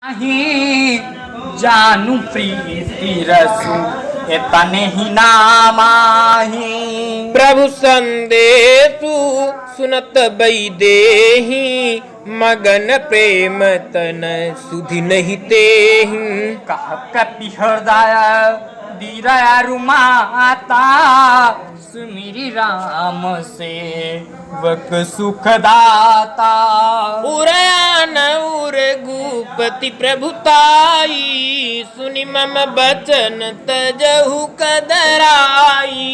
ही जानू प्रीति रसू तने ही नामाही। प्रभु संदेशु सुनत बई देहि मगन प्रेम तन सुधि नहीं तेहि। कह कपि हृदय दीरयारु माता सुमिरी राम से वक सुखदाता। उरयान उर गुपति प्रभुताई सुनि मम बचन तजहु कदराई।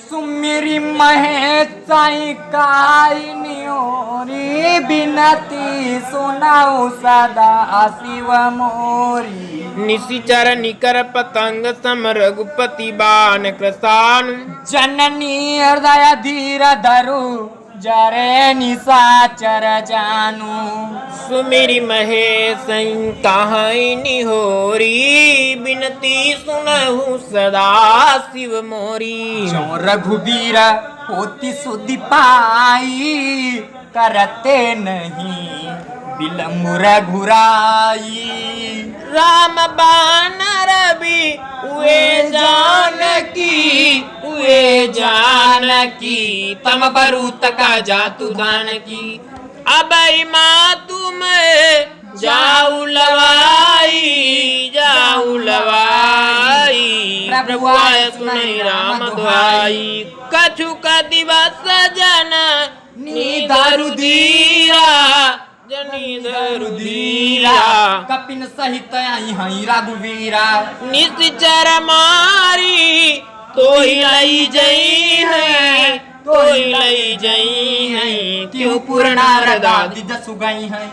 सुमिरी महे चाई काई नियोरी बिनती सुनाऊ सदा शिव मोरी। निशिचर निकर पतंग सम रघुपति बाण कृसान। जननी हृदय धीर धरु जरे निशाचर जानू। सुमिरी महेश कहाई निहोरी बिनती सुनहु सदा शिव मोरी। जो रघुबीर होती सुधि पाई करते नहीं विलम्ब रघुराई। राम बानर भी उए जानकी तम बरूत का जातु धान की। अब माँ तुम जाऊ लवाई प्रभु आय सुनि राम दुआई। कछु का दिवस जन निधरु धीरा जनिधरु धीरा। कपिन सहित आई हई रघुवीरा। निश्चर मारी तोहि लई जई है क्यों पुरनार दादी जसु गई है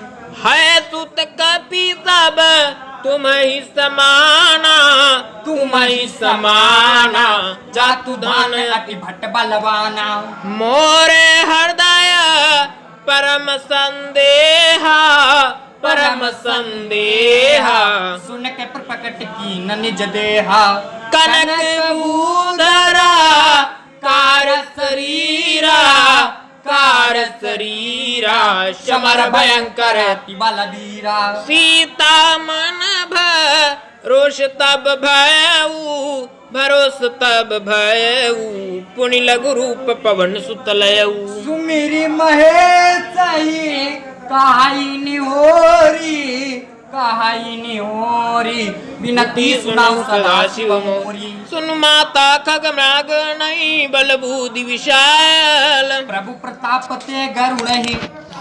सुत कपि सब तुम ही समाना जातु धान अति भट्ट बलवाना। मोरे हृदय परम संदेहा सुन के प्रकट की न निज देहा। कनक मूधरा कार शरीरा समर भयंकर बलबीरा। सीता मन भरोस तब भयऊ पुनि लघु रूप पवन सुत लयऊ। सुमिरी महेश कहाई निहोरी बिनती सुनाऊ सदा शिव मोरी। सुन माता खग मृग नहीं बल बुद्धि विशाल। प्रभु प्रताप ते गरुड़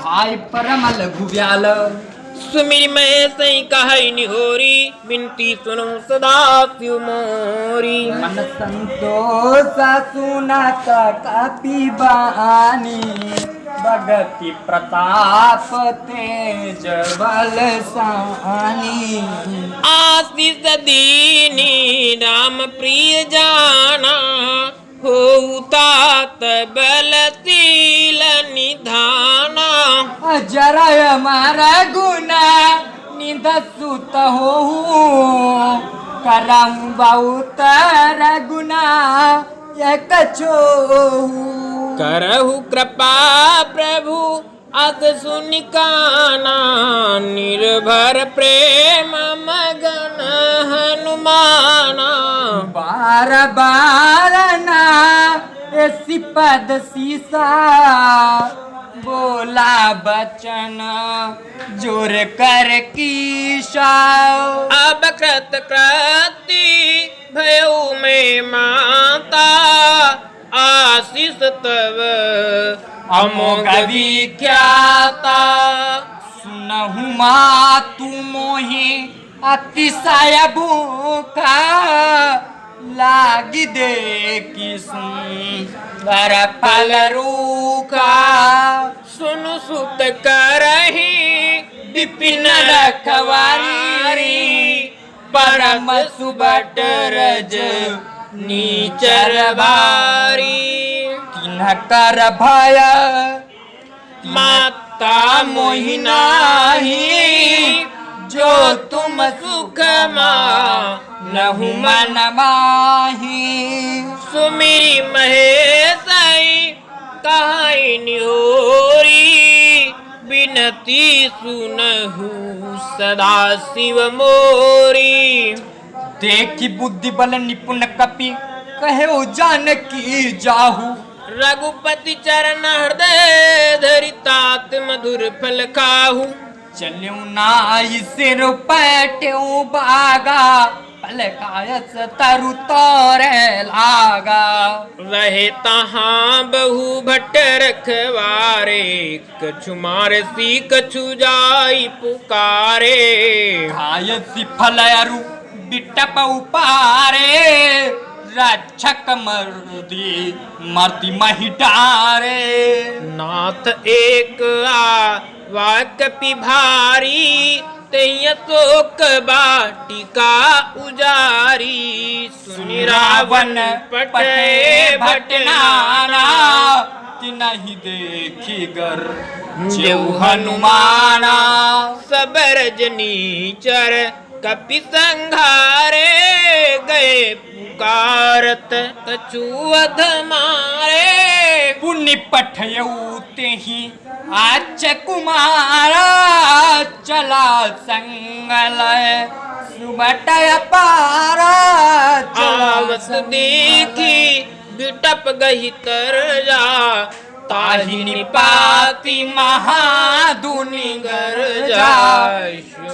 हाय परम लघु व्याल। सुमिरी महेश कहाई निहोरी बिनती सुनो सदा शिव मोरी। मन संतोष सुनत कपि बानी भगति प्रताप तेज बल सानी। आशीष दीनी राम प्रिय जाना हो तात बलशील निधाना। जरय मारा गुना निध सुत हो करम बहुत गुना कछो। करहु कृपा प्रभु अत सुनिकाना निर्भर प्रेम मगन हनुमाना। बार बार ना ऐसी पद सीसा बोला बचन जोर कर कीशा। अब कृति भयो में माता आशीष तब अमोघ विख्याता। सुनहु मातु मोहि अतिशय भूखा लागी देखि सुंदर फल रूखा। सुनु सुत करही विपिन रखवारी परम सुबट रज नीचर भारी। तिन्ह कर भय माता मोहि नाहि जो तुम सुख नहु मन माही। सुमिरी महेश कहाई निहोरी बिन बिनती सुनहु सदा शिव मोरी। देखी बुद्धि बल निपुण कपि कहे जानकी जाहू। रघुपति चरण हृदय धरि तात मधुर फल खाहू। चल्यू नाई सिर पैट्यू बागा पलकायस तरु तोरे लागा। रहे तहाँ बहु भट्ट रखवारे कछु मारसी कछु जाई पुकारे। खायसी फल अरु बिटप उपारे रक्षक मर्दी मर्ति मही डारे। नाथ एक वाकपि भारी तैय शोक बाटिका उजारी। सुनि रावण पटे भटनाना नहीं देखी गर जेऊ हनुमाना। सब रजनीचर कपि संघारे गए पुकारत कछु अध मारे। पुण्य पठयऊ तेहि आज कुमारा चला संगलय सुबटय पारा। आवत देखी बिटप गही तर जा ताहि निपाति महाधुनि गर्जा।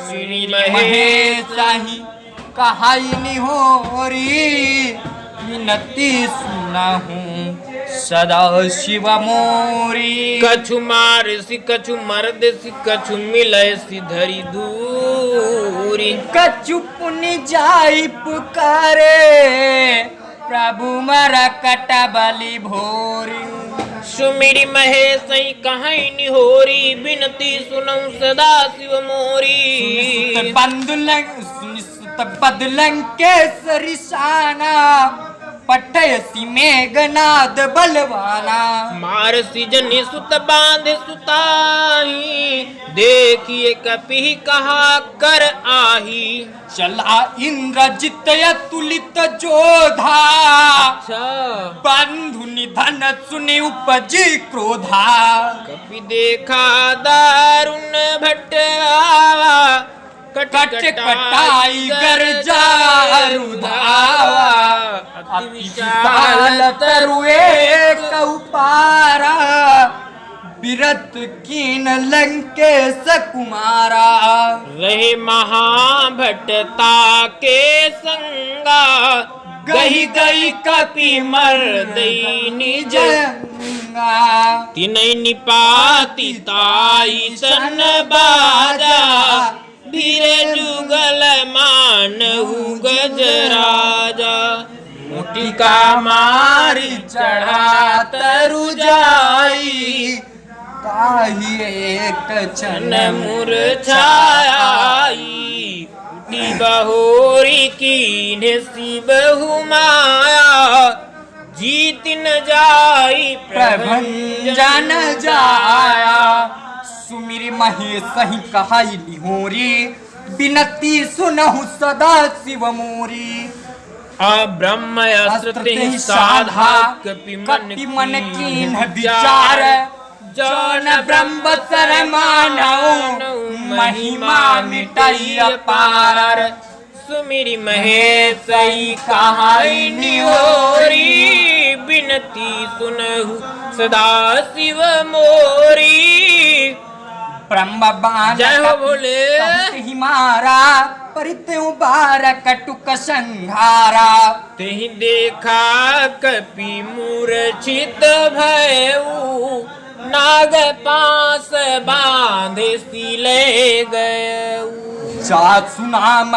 श्री महेशाही कहाई निहोरी विनती सुनहु सदा शिव मोरी। कछु मारसी कछु मर्दसी कछु मिलयसी धरि दूरी। कछु पुनि जाई पुकारे प्रभु मरकट बलि भोरी। सुमिरि महेश कहाई निहोरी बिनती सुनऊ सदा शिव मोरी। बदलंकेसरी शाना पठयसी मेघनाद बलवाना। मारसी जनि सुत बांध सुताही देखिए कपि कहा कर आही। चला इंद्रजित तुलित जोधा बंधु निधन सुनि उपजी क्रोधा। कपि देखा दारुण भट्ट आवा कट कटाई गर्जा रुधावा। अति विशाल तरुए कौपारा बिरत कीन लंकेश कुमारा। रहे महाभट्टता के संगा गही गई कपि मर्दई निज। तिनै निपाति ताई सन बाजा धीरे जुगल मानहु गजराजा। मुटिका मारी चढ़ा तरु जाई ताहि एक क्षण मुरझाई। उठी बहोरी कीन्हे सी बहु माया जीत न जाई प्रभंजन जाया। सुमिरि महेश ही कहाई निहोरी बिनती सुनहु सदा शिव मोरी। ब्रह्म अस्त्र साधा कपि मन कीन विचार जौन ब्रह्म सर मानऊ महिमा मिटाई अपार। सुमिरि महेश कहाई निहोरी बिनती सुनहु सदा शिव मोरी। ब्रह्म बाण जय हो भोले ही मारा परित्यु बार कटुक संहारा। तेहि देखा कपि मूर्छित भयऊ नाग पास बांधे सिले गयऊ। जात सुनाम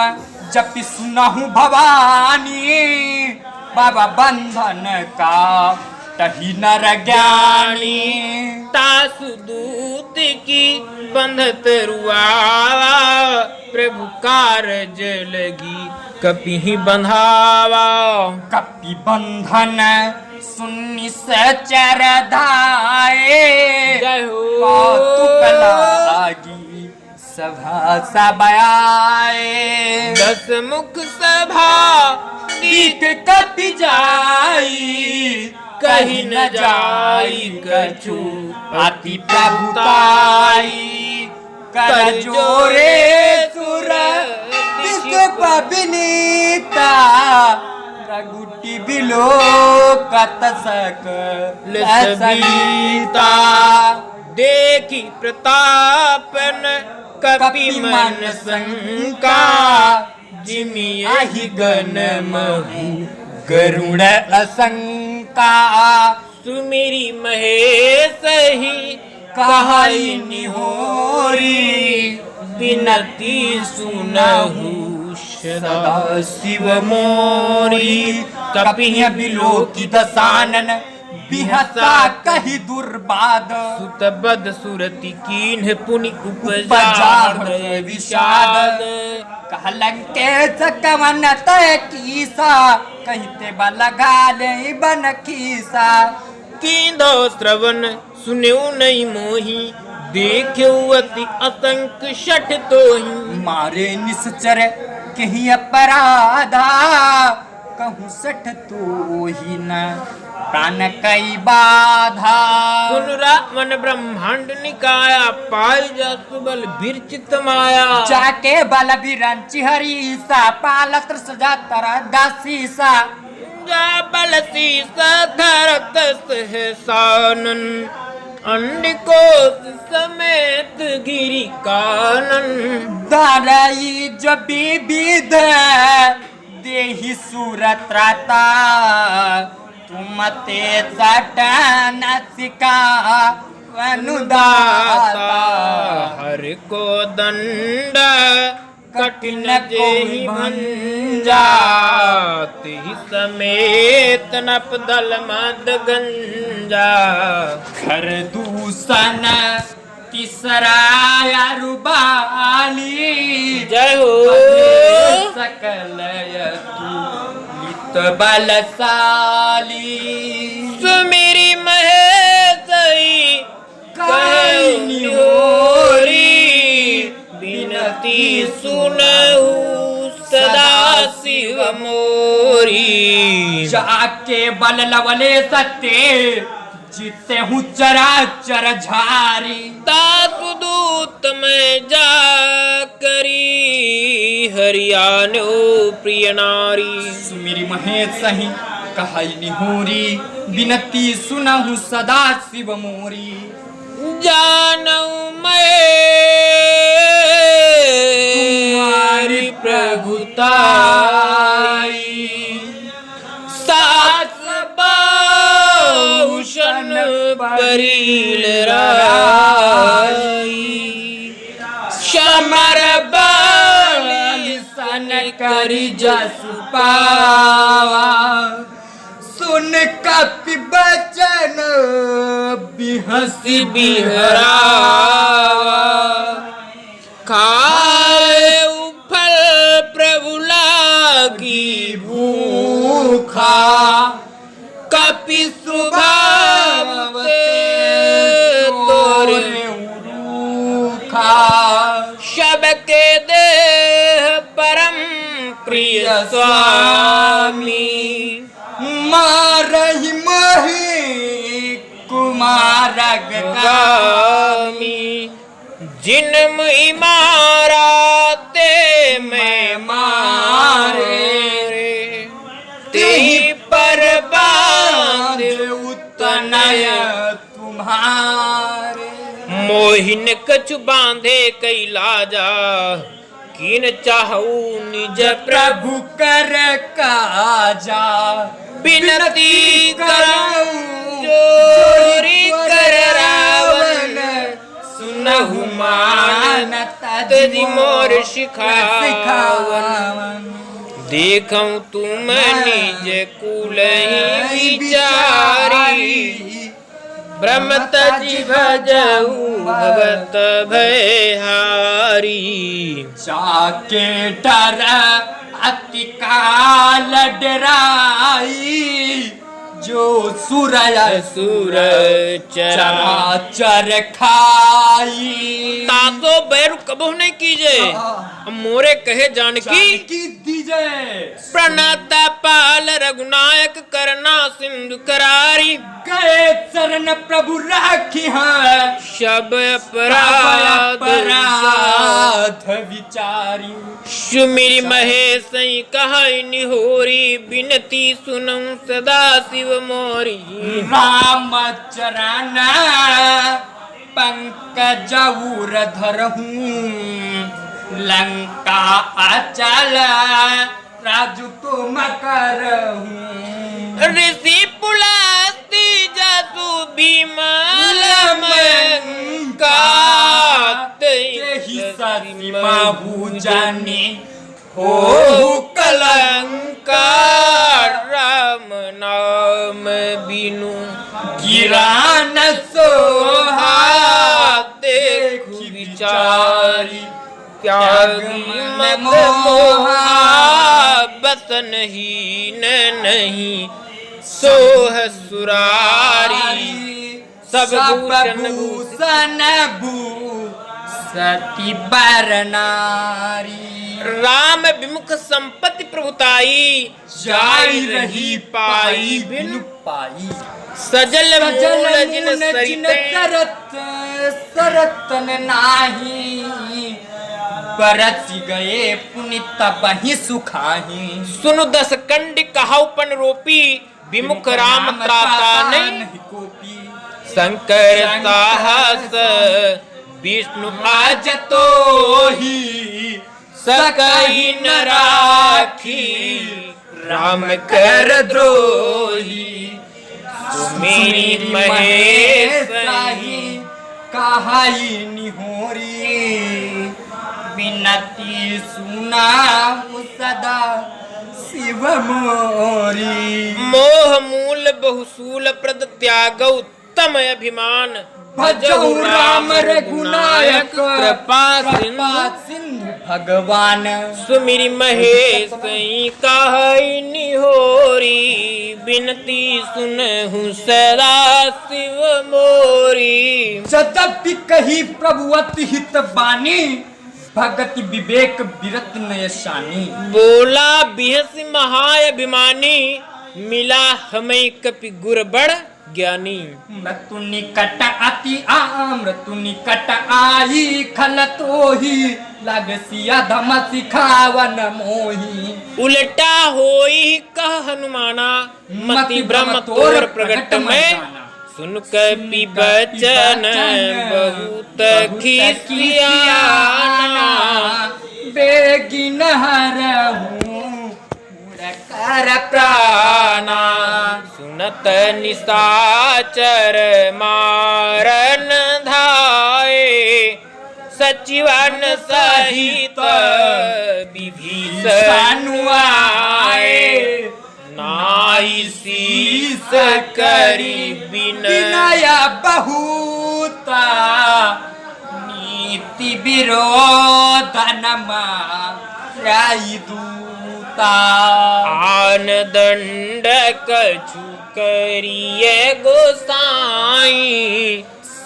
जपि सुनहु भवानी बाबा बंधन का तहि नर ज्ञानी। तासु दूत की बंधत रुआ प्रभु कारज लगी कपि बंधावा। कपि बंधन सुनि सचर धाये जय हो कौतुक लागी सभा सबाए। दस मुख सभा दीक कपि जाई कहीं न जाई कछु अति प्रभुताई। कर जोरे सुर विनीता रघुटी बिलो कतसक लसबीता देखी प्रतापन कपि मन शंका जिमिया ही गण महु गरुड़ असंका सुमिरी महेश ही कहाई निहोरी बिनती सुनहु सदा शिव मोरी कपिह बिलोकी दसानन बिहसा कही दुर्बाद सुत बद सुरति कीन्ह पुनि उपजा उपजा विषाद कहलंके सकवन तय कीसा कहते बलगा ले बन कीसा कींधो श्रवण सुन्यो नहीं मोही देखो अति असंक शठ तोही मारे निश्चर कहीं अपराधा कहूँ सठ तो ही न प्राण कई बाधा सुन रावण ब्रह्मांड निकाया पाई जा सुबल विरचित माया जाके बल बिरंची हरीसा पालत्र सजा तरा दासीसा जा बल सीसा धरत सहसानन अंडकोश समेत गिरी कानन दारई जब विविध देहि सूरत राता तुम ते चटन सिका अनुदाता हर को दंड कठिन जेहि भंजा तिहि समेत नपदल मद गंजा घर दूषण तीसरा रुबाली जय हो सकल लित बलशाली सुमिरी महेश कहनी होरी बिनती सुनहु सदा शिव मोरी जाके बल लवले सत्य जीते हूँ चराचर झारी तासु दूत में जा करी हरियाणो प्रिय नारी सुमिरी महेश सही कहाई निहोरी बिनती सुनहु सदा शिव मोरी जानऊ मैं तुम्हारी प्रभुताई सास बाहुशन बरील राई शमर बाली सन करी जसु पावा सुन कपि बचन बिहसी बिहरावा खाए फल प्रभु लागी भूखा कपि स्वभाव तोरे उरूखा सबके देह परम प्रिय स्वामी मारहि मही कुमारग गामी जिन मुई मारा ते मैं मारे तेहि पर बांध उतनय तुम्हारे मोहिन कछु बांधे कई लाजा किन चाहू निज प्रभु कर काजा बिनती करऊं जोरी कर रावण सुनहु मान तदि मोर सिखावन देखूं तुम निज कुल ही विचारी ब्रह्म तजि भजऊ भगत भयहारी जाके डर अति काल डराई जो सुरय सुर चरा चर खाई तातो बैरु कबहु नहीं कीजे मोरे कहे जानकी की दी की जय। प्रणता पाल रघुनायक करना सिंधु करारी, गए चरण प्रभु राखी है, सब अपराध विचारी। सुमिर महेश कहै निहोरी, बिनती सुनऊं सदा शिव मोरी। राम चरण पंकज उर धरहूं, लंका अचल राजू तुम करहूं। ऋषि पुलस्ती जसु विमल तेहि सति महु जानी हो कलंका। राम नाम बिनु गिरान सोहा देखु देखि विचारी। त्यागी मत मोहा मोहा बसन हीन नहीं सोह सुरारी। सब भूषण भूषति बर नारी। राम विमुख संपत्ति प्रभुताई, जाई रही पाई बिनु पाई। सजल मूल जिन सरिते सरत सरतन नाही, बरस गए पुनित बही सुखाही। सुनु दस कंड कहाउ पन रोपी, विमुख राम त्राता नहीं कोपी। शंकर साहस विष्णु आज तो ही, सकई न राखी राम कर द्रोही। सुमिरि महेश कहाई निहोरी, बिनती सुना सदा शिव मोरी। मोह मूल बहुसूल प्रद त्यागौ उत्तम अभिमान, भजऊ राम रघुनायक कृपा सिंधु भगवान। सुमिरि महेश कहै निहोरी, बिनती सुनहु सदा शिव मोरी। यद्यपि कही प्रभु अति हित बानी, भगति विवेक विरत नय शानी। बोला बिहस महाअभिमानी, मिला हमें कपि गुर बड़ ज्ञानी। मृत्यु निकट अति मृत्यु निकट आई, खल तोही लग सिया धम सिखावन मोही। उल्टा होई कह हनुमाना, मति ब्रह्म तोर प्रगट में। सुन कपि बचन बहुत खिसियाना, बेगिन हरहूं कर प्राणा। सुनत निशाचर मारन धाये, सचिवन सहित विभीषण आए। नाई शीस करी विनय बहुता, नीति विरोधन माराई दूता। आन दंड कछु करिए गोसाई,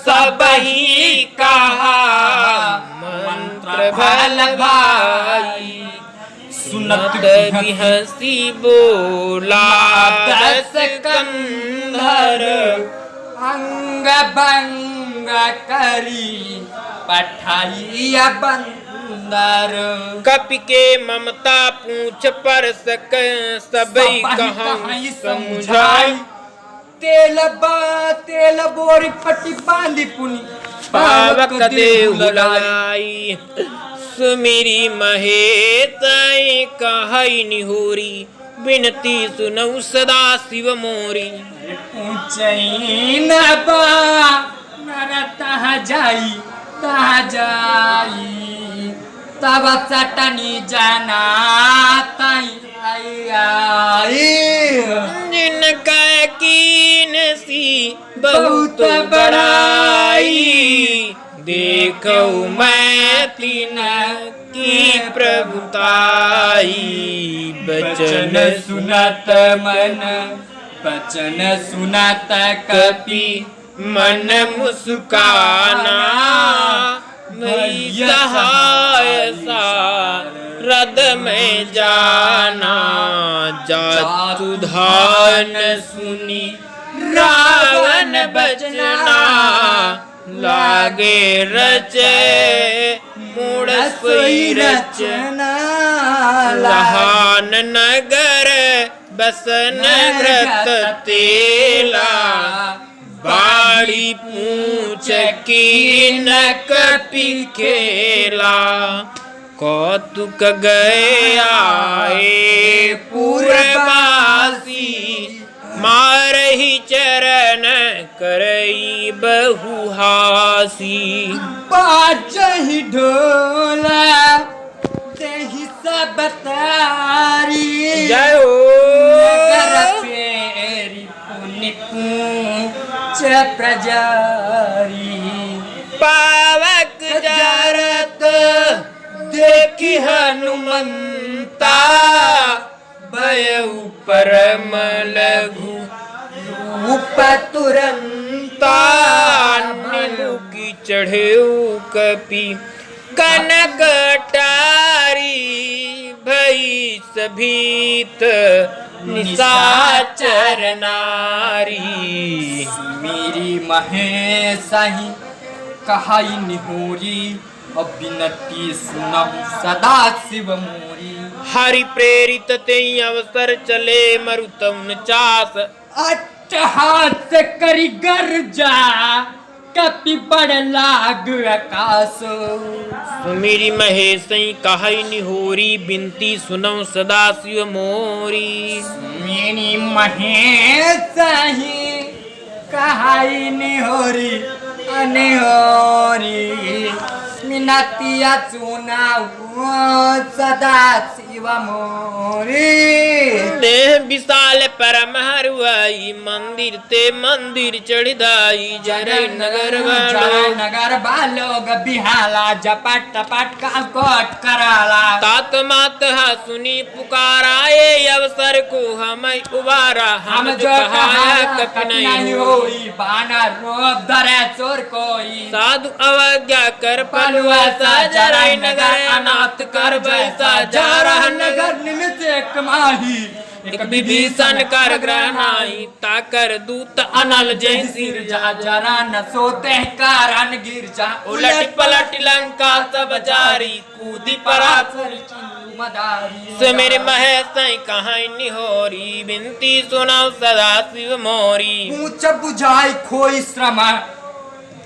सबही कहा मंत्र भल भाई। सुनत बिहसी बोला दस कंधर, अंग भंग करी पठाइया बंदर। कपि के ममता पूछ पर सक सबई कहाई समझाई। तेल बोरी पट्टी बांधी पुनी, पावक देव लगाई। सुमिरि महेश कहै निहोरी, बिनती सुनऊ सदा शिव मोरी। ऊंचई नबा नर तहाँ जाई तब चटनी जाना ताई आई। जिनका कीन सी बहुत बड़ाई, देखो मैं तीन की प्रभुताई। बचन सुनत मन बचन सुनत कपि, मन मुस्काना। भई सहाय सा रद में जाना, जातु धान सुनी रावण बचना, लागे रचे मूड सोई रचना, लहान नगर बसन ग्रत तेला, बाड़ी पूछ की न कपि खेला, कौतुक गए आए पूर्ववासी, मारहि चरण करई बहुहासी, बाजहि ढोला देहि सब तारी, जय हो नगर फेरी पुनि पूछ प्रजारी, पावक जरत देखि हनुमंता, भयउ परम लघु रूप तुरंता, नीलुकी चढ़ेउ कपि कनक टारी, भई सभीत निशाचर नारी, मेरी महेशहि कहाई निहोरी, अबिनती सुनहु सदा शिव मोरी, हरि प्रेरित ते अवसर चले मरुतम 49, अट्टहास करि गर्जा कपि बड़ लाग आकाशो, सुमिरि महेशई कहई निहोरी, बिनती सुनौ सदा शिव मोरी, मेरी महेशहि कहाई निहोरी अनिहोरी, मिनतिया सुनाऊ सदा शिव मोरी, देह विशाल परम हरुआई, मंदिर ते मंदिर चढ़दाई, जरई नगर बालोग बिहाला, जपट टपट का कोट कराला, तात मात सुनी पुकारा, ये अवसर को हम उबारा, हम जो कहा कपि नहीं होई, बानर रोब धरे चोर कोई, साधु अवज्ञा कर पलुआ जरई नगर अनाथ कर बैसा, जरा नगर निमित एक माही, एक विभीषण कर ग्रहणाई, ताकर दूत अनल जय सिर जा, जरा न सोते कारण गिर जा, उलट पलट लंका सब जारी, कूदी परा मदारी, से मेरे महेश कहाँ निहोरी, बिनती सुनाओ सदा शिव मोरी, ऊंच बुझाई खोई श्रम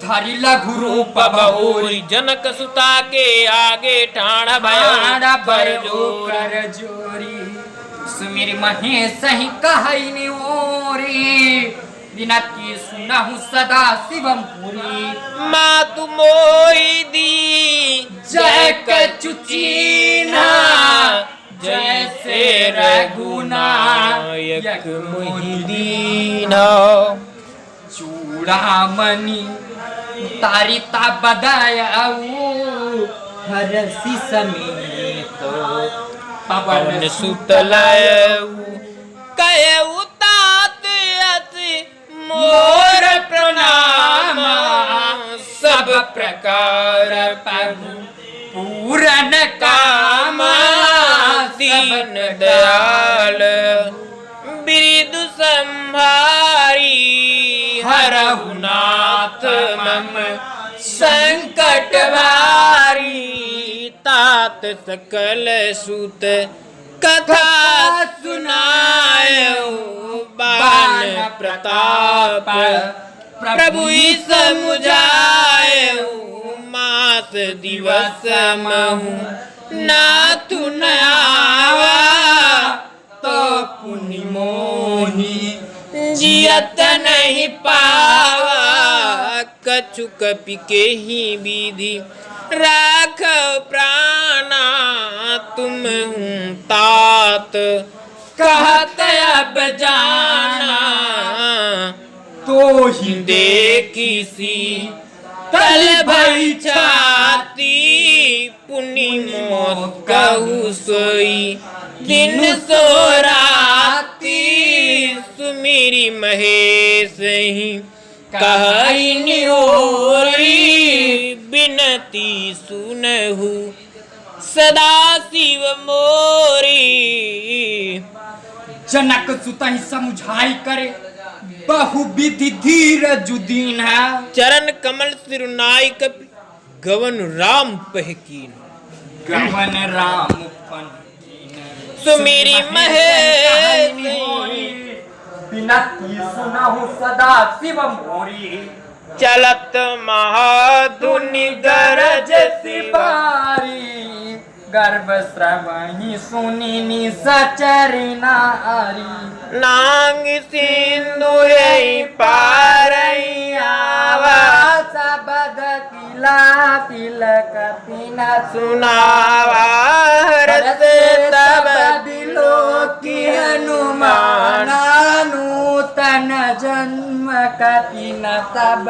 धरि लघु रूप बहुरी, जनक सुता के आगे ठाण भय कर जोरी, सुमिर महेशहि कहई निहोरी, विनती सुनहु सदा शिव मोरी, मातु मोहि दी जय कचुचीना, जैसे रघुनायक मोहि दीना, चूड़ामणि तारिता बदायऊ, हरसि समेत पवन सुतलयऊ, कयऊ तात अति मोर प्रणाम, सब प्रकार प्रभु पूरन काम, दीन दयाल बिरदु संभारी, हरहु नाथ मम संकट भारी, तात सकल सुत कथा सुनायो, बान प्रताप प्रभु समुझायो, मास दिवस महु नाथु न आवा, तो पुनि मोहि जियत नहीं पावा, कछु कपि के ही विधि राख प्राणा, तुम हूँ तात कहत अब जाना, तो ही देखी सी तल भई छाती, पुनि मौत कहु सोई दिन सो राती, सुमिरि महेश ही कहई निहोरी, बिनती सुनहु सदा शिव मोरी। जनक सुत ही समुझाई करे बहु विधि धीर जुदीन है। चरण कमल सिरुनाई कपि गवन राम पहकीन। गवन राम पन सुमेरी महेश बिनती सुनहु सदा शिव मोरी। चलत महाधुनि गरज सिबारी गर्भ श्रवही सुनिनी सचरी नारी। नांग सिंधु यही पारई आवा सबद किला तिलक तिन सुनावा हरत तब बिलो की हनुमान नूतन जन्म कपिन तब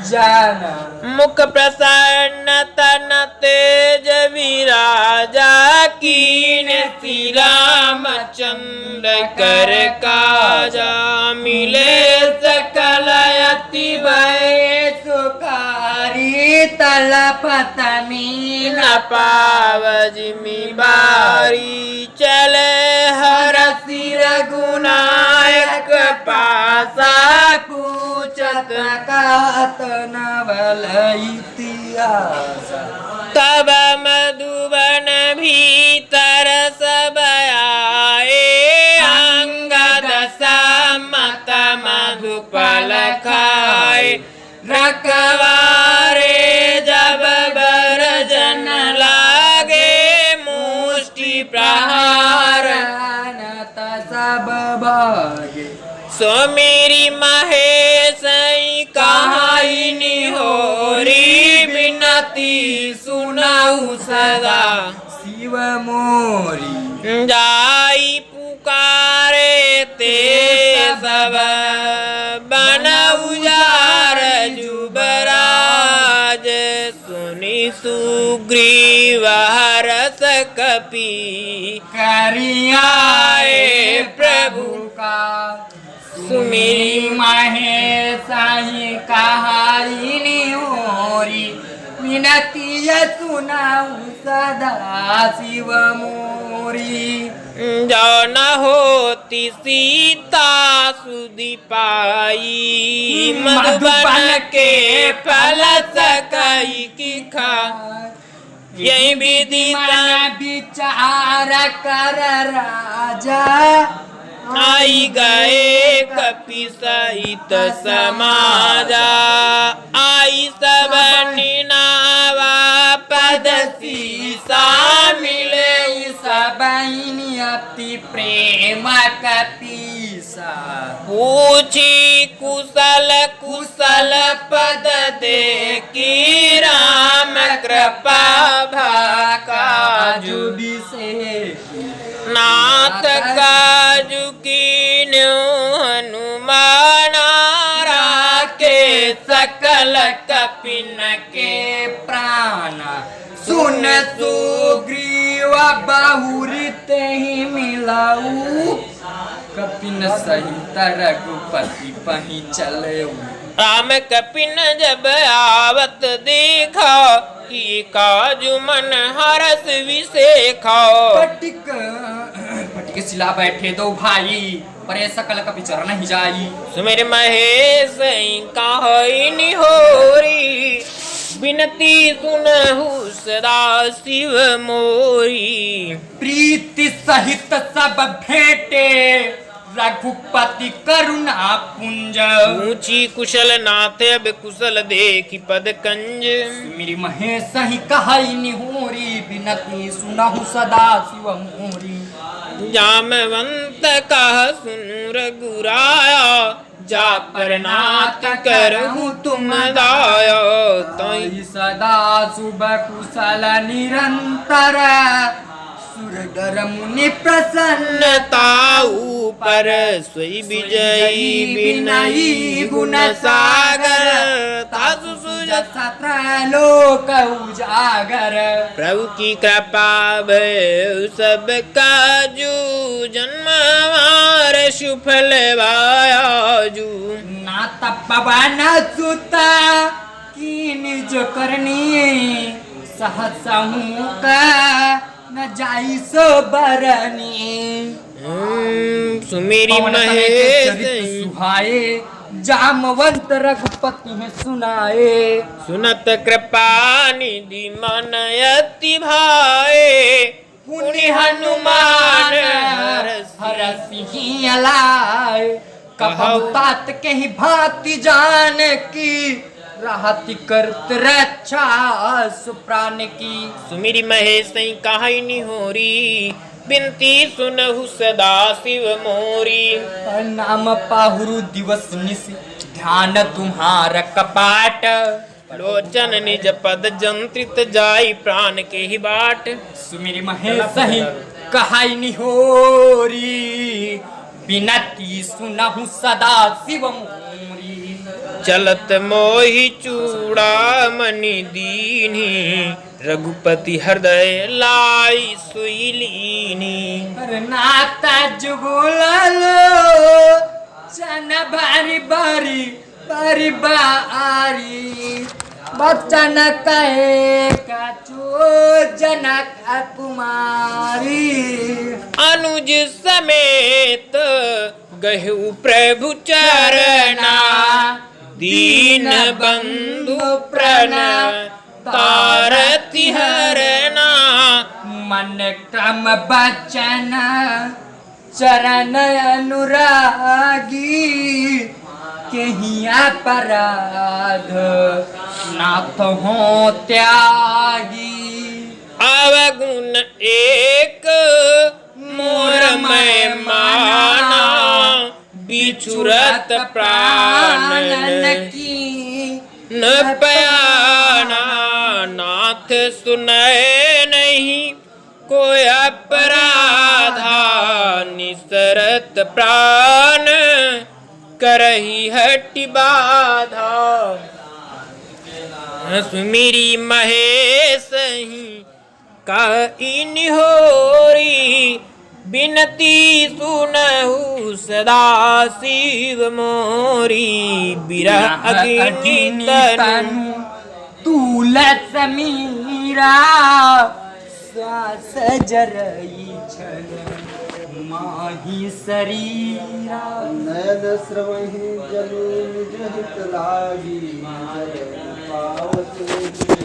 जाना। मुख प्रसन्न तन तेज विराजा कीन श्री रामचंद्र कर काजा। मिले सकल अति भय सुकारी तलपत मीन न पावजिमि बारी। चले हर सिर गुनायक पासा पूछत कात नवल इतिहास। तब मधुबन भीतर सब आए अंगद सम्मत मधुपल खाए। रखवारे जब बरजन लागे मुष्टि प्रहार सब भागे। सो मेरी महेश कहाई निहोरी बिनती सुनाऊ सदा शिव मोरी। जाई पुकारे ते सब बन उजार जुबराज। सुनी सुग्रीव हरस कपि करियाए प्रभु का। सुमेरी महेश कहाई निहोरी विनती सुनाऊ सदा शिव मोरी। जो न होती सीता सुधि पाई मधुबन के फल सकई की खा। यही विधि विचार कर राजा आई गए कपि सहित समाजा। आई सब निनावा पद सीसा मिले सबैनी अति प्रेम कपीसा। पूछी कुशल कुशल पद देखी राम कृपा भाकाजु। नाथ काजु कीन्यो हनुमान राखे सकल कपिन के प्राण। सुन सुग्रीव बहुरित ही मिलाऊ कपिन सहित रघुपति पही चले। राम कपिन जब आवत देखा कि काजु मन हरस विसेखा। पटिक सिला बैठे दो भाई परे सकल कपि चरण ही जाई। सुमेर महेश कहाई निहोरी बिनती सुनहु सदा शिव मोरी। प्रीति सहित सब भेंटे रघुपति करुणा पुंज। ऊंची कुशल नाथ अब कुशल देखी पद कंज। मेरी महेश ही कहाई निहोरी बिनती सुनहु सदा शिव मोरी। जामवंत कह सुन रघुराया जा पर नाथ करहु तुम दाया। तई सदा शुभ कुशल निरंतर सुरदर मुनि प्रसन्नताऊ पर सोई विजयी विनयी गुण सागर। तासु सुजत लोक उजागर। प्रभु की कृपा भय सब काजू जन्म हमारे सुफल वायाजू। नाथ पवन सुता की निज करनी सहसहू का न जाई सो बरनी सुमेरी पवन तनय के चरित महेश सुहाए जामवंत रघुपति में सुनाए सुनत कृपा निधि मन अति भाए पुनि हनुमान हरसिंह लाए कहु तात के ही भांति जान की रहति करत रक्षा सुप्राण की सुमेरी महेश कहाई निहोरी बिनती सुनहु सदा शिव मोरी नाम पाहुरु दिवस निस ध्यान तुम्हारा कपाट लोचन निज पद जंत्रित जाई प्राण के ही बाट सुमेरी महेश ही कहाई निहोरी बिनती सुनहु सदा शिव मोरी चलत मोहि चूड़ा मणि दीनी रघुपति हृदय लाई सुई लीनी नाता जुगुललो चन बारी बारी बारी बारी बचन कहे कचो जनक कुमारी अनुज समेत गहु प्रभु चरना दीन बंधु प्रण तारति हरना मन क्रम बचन चरण अनुरागी कहीं अपराध नाथ हो त्यागी अवगुण एक मोर मैं माना बिछुरत प्राणन की न पयाना नाथ सुनय नहीं कोई अपराधा निसरत प्राण करही हटि बाधा सुमेरी महेश ही कही निहोरी बिनती सुनहु सदा शिव मोरी बिरह अग्नि तनु तुलस मीरा श्वास जरई छन माही शरीरा नयन श्रवहि जनु निज हित लागी पावत